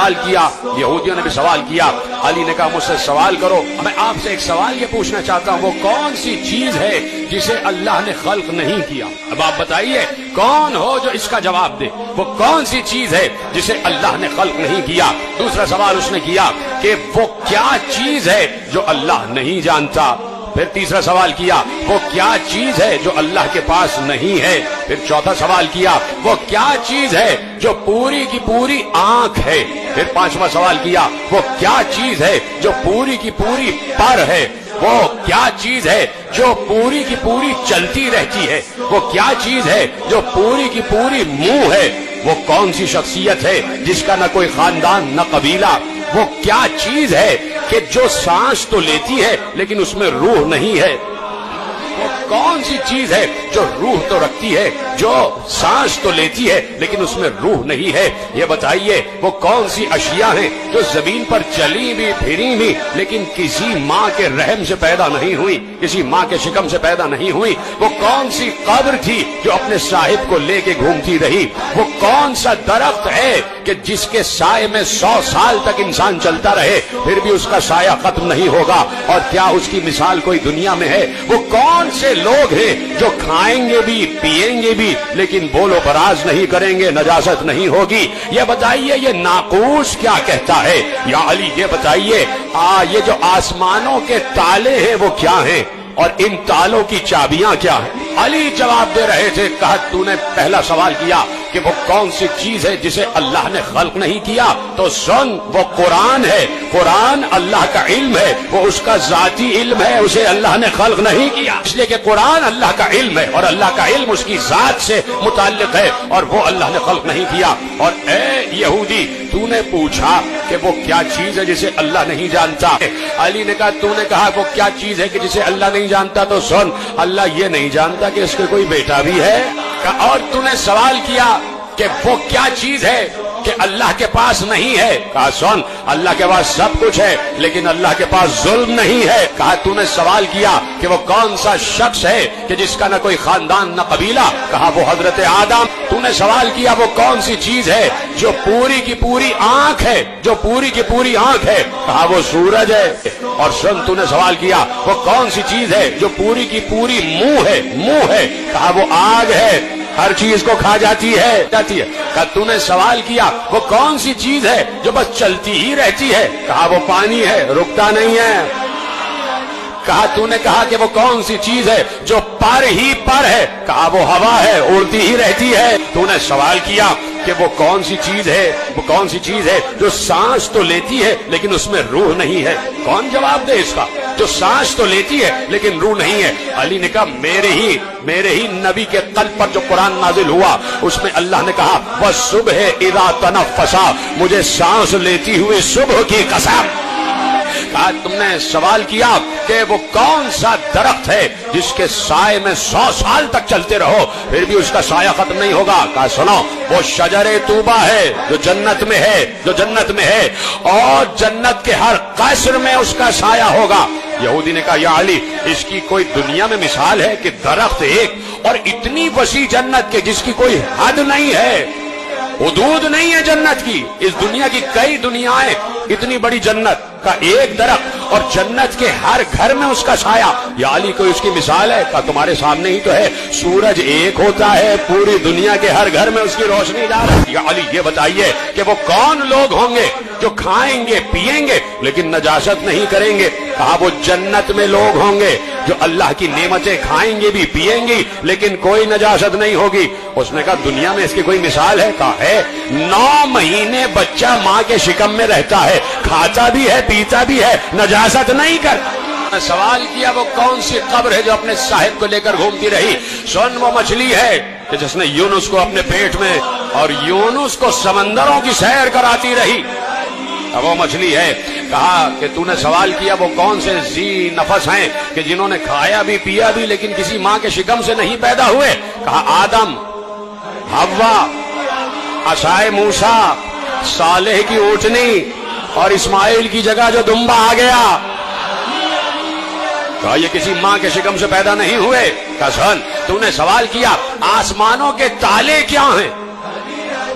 سوال کیا، یہودیوں نے بھی سوال کیا۔ علی نے کہا مجھ سے سوال کرو، میں آپ سے ایک سوال یہ پوچھنا چاہتا ہوں، وہ کون سی چیز ہے جسے اللہ نے خلق نہیں کیا؟ اب آپ بتائیے کون ہو جو اس کا جواب دے، وہ کون سی چیز ہے جسے اللہ نے خلق نہیں کیا؟ دوسرا سوال اس نے کیا کہ وہ کیا چیز ہے جو اللہ نہیں جانتا؟ پھر تیسرا سوال کیا وہ کیا چیز ہے جو اللہ کے پاس نہیں ہے؟ پھر چوتھا سوال کیا وہ کیا چیز ہے جو پوری کی پوری آنکھ ہے؟ پھر پانچواں سوال کیا وہ کیا چیز ہے جو پوری کی پوری پر ہے؟ وہ کیا چیز ہے جو پوری کی پوری چلتی رہتی ہے؟ وہ کیا چیز ہے جو پوری کی پوری منہ ہے؟ وہ کون سی شخصیت ہے جس کا نہ کوئی خاندان نہ قبیلہ؟ وہ کیا چیز ہے کہ جو سانس تو لیتی ہے لیکن اس میں روح نہیں ہے؟ وہ کون سی چیز ہے جو روح تو رکھتی ہے، جو سانس تو لیتی ہے لیکن اس میں روح نہیں ہے؟ یہ بتائیے وہ کون سی اشیاء ہیں جو زمین پر چلی بھی پھری بھی لیکن کسی ماں کے رحم سے پیدا نہیں ہوئی، کسی ماں کے شکم سے پیدا نہیں ہوئی؟ وہ کون سی قبر تھی جو اپنے صاحب کو لے کے گھومتی رہی؟ وہ کون سا درخت ہے کہ جس کے سائے میں 100 سال تک انسان چلتا رہے پھر بھی اس کا سایہ ختم نہیں ہوگا؟ اور کیا اس کی مثال کوئی دنیا میں ہے؟ وہ کون سے لوگ ہیں جو کھائیں گے بھی پیئیں گے بھی لیکن بول و براز نہیں کریں گے، نجاست نہیں ہوگی؟ یہ بتائیے یہ ناقوس کیا کہتا ہے؟ یا علی یہ بتائیے یہ جو آسمانوں کے تالے ہیں وہ کیا ہیں اور ان تالوں کی چابیاں کیا ہیں؟ علی جواب دے رہے تھے، کہا تو نے پہلا سوال کیا کہ وہ کون سی چیز ہے جسے اللہ نے خلق نہیں کیا، تو سن وہ قرآن ہے، قرآن اللہ کا علم ہے، وہ اس کا ذاتی علم ہے، اسے اللہ نے خلق نہیں کیا، اس لیے کہ قرآن اللہ کا علم ہے اور اللہ کا علم اس کی ذات سے متعلق ہے اور وہ اللہ نے خلق نہیں کیا۔ اور اے یہودی تو نے پوچھا کہ وہ کیا چیز ہے جسے اللہ نہیں جانتا؟ علی نے کہا تو نے کہا وہ کیا چیز ہے کہ جسے اللہ نہیں جانتا، تو سن اللہ یہ نہیں جانتا کہ اس کے کوئی بیٹا بھی ہے۔ اور تو نے سوال کیا کہ وہ کیا چیز ہے کہ اللہ کے پاس نہیں ہے؟ کہا سن اللہ کے پاس سب کچھ ہے لیکن اللہ کے پاس ظلم نہیں ہے۔ کہا تو نے سوال کیا کہ وہ کون سا شخص ہے کہ جس کا نہ کوئی خاندان نہ قبیلہ؟ کہا وہ حضرت آدم۔ تو نے سوال کیا وہ کون سی چیز ہے جو پوری کی پوری آنکھ ہے، جو پوری کی پوری آنکھ ہے؟ کہا وہ سورج ہے۔ اور سن تو نے سوال کیا وہ کون سی چیز ہے جو پوری کی پوری منہ ہے، منہ ہے؟ کہا وہ آگ ہے، ہر چیز کو کھا جاتی ہے۔ کہا تو نے سوال کیا وہ کون سی چیز ہے جو بس چلتی ہی رہتی ہے؟ کہا وہ پانی ہے، رکتا نہیں ہے۔ کہا تو نے کہا کہ وہ کون سی چیز ہے جو پر ہی پر ہے؟ کہا وہ ہوا ہے، اڑتی ہی رہتی ہے۔ تو نے سوال کیا کہ وہ کون سی چیز ہے، وہ کون سی چیز ہے جو سانس تو لیتی ہے لیکن اس میں روح نہیں ہے؟ کون جواب دے اس کا؟ جو سانس تو لیتی ہے لیکن روح نہیں ہے۔ علی نے کہا میرے ہی نبی کے قلب پر جو قرآن نازل ہوا اس میں اللہ نے کہا وَالصُّبْحِ إِذَا تَنَفَّسَ، مجھے سانس لیتی ہوئی صبح کی قسم۔ کہا تم نے سوال کیا کہ وہ کون سا درخت ہے جس کے سائے میں 100 سال تک چلتے رہو پھر بھی اس کا سایہ ختم نہیں ہوگا؟ کہا سنو وہ شجر طوبہ ہے جو جنت میں ہے، جو جنت میں ہے اور جنت کے ہر قصر میں اس کا سایہ ہوگا۔ یہودی نے کہا یا علی اس کی کوئی دنیا میں مثال ہے کہ درخت ایک اور اتنی وسیع جنت کے جس کی کوئی حد نہیں ہے، حدود نہیں ہے جنت کی؟ اس دنیا کی کئی دنیایں، اتنی بڑی جنت کا ایک درخت اور جنت کے ہر گھر میں اس کا سایہ۔ یا علی کوئی اس کی مثال ہے؟ کہا تمہارے سامنے ہی تو ہے، سورج ایک ہوتا ہے، پوری دنیا کے ہر گھر میں اس کی روشنی جا رہی ہے۔ یا علی یہ بتائیے کہ وہ کون لوگ ہوں گے جو کھائیں گے پیئیں گے لیکن نجاست نہیں کریں گے؟ کہا وہ جنت میں لوگ ہوں گے جو اللہ کی نعمتیں کھائیں گے بھی پیئیں گے لیکن کوئی نجاست نہیں ہوگی۔ اس نے کہا دنیا میں اس کی کوئی مثال ہے؟ کہا ہے، 9 مہینے بچہ ماں کے شکم میں رہتا ہے، کھاتا بھی ہے پیتا بھی ہے، نجاست نہیں کرتا۔ سوال کیا وہ کون سی قبر ہے جو اپنے صاحب کو لے کر گھومتی رہی؟ سن وہ مچھلی ہے کہ جس نے یونس کو اپنے پیٹ میں اور یونس کو سمندروں کی سیر کراتی رہی، وہ مچھلی ہے۔ کہا کہ تو نے سوال کیا وہ کون سے ذی نفس ہیں کہ جنہوں نے کھایا بھی پیا بھی لیکن کسی ماں کے شکم سے نہیں پیدا ہوئے؟ کہا آدم، حوا، عصائے موسیٰ، صالح کی اونٹنی اور اسماعیل کی جگہ جو دمبا آ گیا۔ کہا یہ کسی ماں کے شکم سے پیدا نہیں ہوئے۔ کہا سن تو نے سوال کیا آسمانوں کے تالے کیا ہیں؟